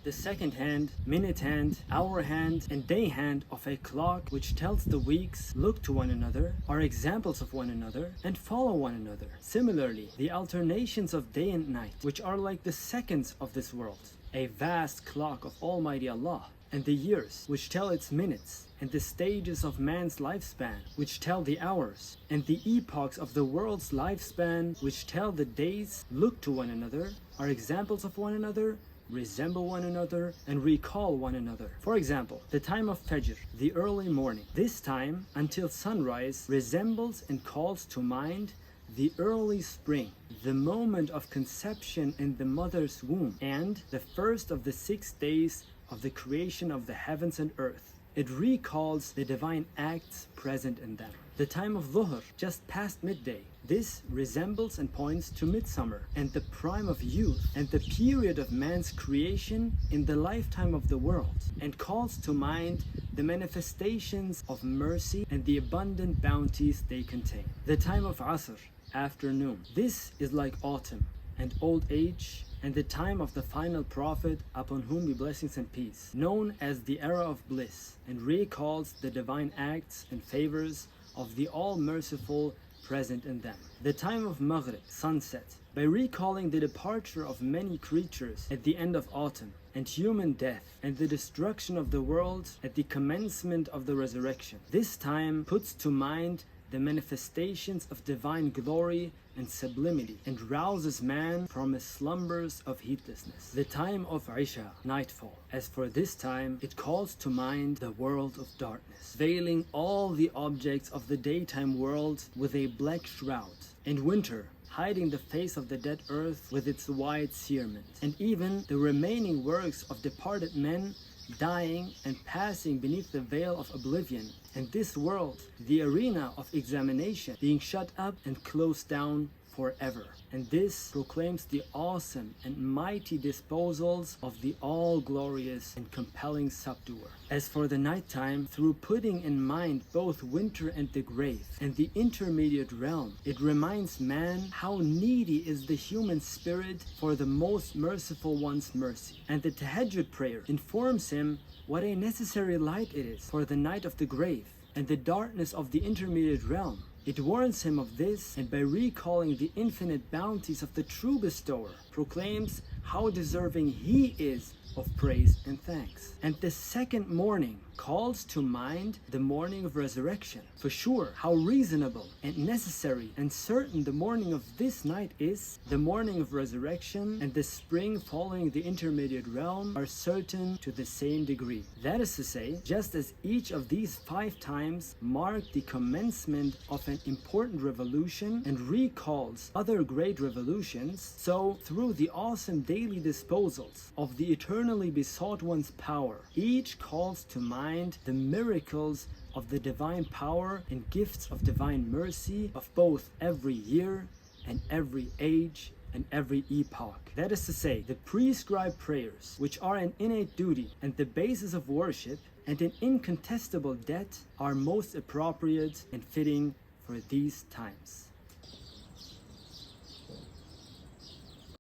The second hand, minute hand, hour hand, and day hand of a clock which tells the weeks look to one another, are examples of one another, and follow one another. Similarly, the alternations of day and night, which are like the seconds of this world, a vast clock of Almighty Allah, and the years, which tell its minutes, and the stages of man's lifespan, which tell the hours, and the epochs of the world's lifespan, which tell the days, look to one another, are examples of one another, resemble one another, and recall one another. For example, the time of Fajr, the early morning. This time, until sunrise, resembles and calls to mind the early spring, the moment of conception in the mother's womb, and the first of the 6 days of the creation of the heavens and earth. It recalls the divine acts present in them. The time of Dhuhr, just past midday. This resembles and points to midsummer and the prime of youth and the period of man's creation in the lifetime of the world, and calls to mind the manifestations of mercy and the abundant bounties they contain. The time of Asr, afternoon. This is like autumn and old age and the time of the final prophet, upon whom be blessings and peace, known as the era of bliss, and recalls the divine acts and favors of the all-merciful present in them. The time of Maghrib, sunset, by recalling the departure of many creatures at the end of autumn, and human death, and the destruction of the world at the commencement of the resurrection. This time puts to mind the manifestations of divine glory and sublimity, and rouses man from his slumbers of heedlessness. The time of Isha, nightfall. As for this time, it calls to mind the world of darkness, veiling all the objects of the daytime world with a black shroud, and winter, hiding the face of the dead earth with its white cerement, and even the remaining works of departed men dying and passing beneath the veil of oblivion, and this world, the arena of examination, being shut up and closed down forever. And this proclaims the awesome and mighty disposals of the all-glorious and compelling subduer. As for the nighttime, through putting in mind both winter and the grave, and the intermediate realm, it reminds man how needy is the human spirit for the most merciful one's mercy. And the tahajjud prayer informs him what a necessary light it is for the night of the grave and the darkness of the intermediate realm. It warns him of this, and by recalling the infinite bounties of the true bestower, proclaims how deserving he is of praise and thanks. And the second morning calls to mind the morning of resurrection. For sure, how reasonable and necessary and certain the morning of this night is. The morning of resurrection and the spring following the intermediate realm are certain to the same degree. That is to say, just as each of these 5 times mark the commencement of an important revolution and recalls other great revolutions, so through the awesome daily disposals of the eternally besought one's power, each calls to mind the miracles of the divine power and gifts of divine mercy of both every year and every age and every epoch. That is to say, the prescribed prayers, which are an innate duty and the basis of worship and an incontestable debt, are most appropriate and fitting for these times.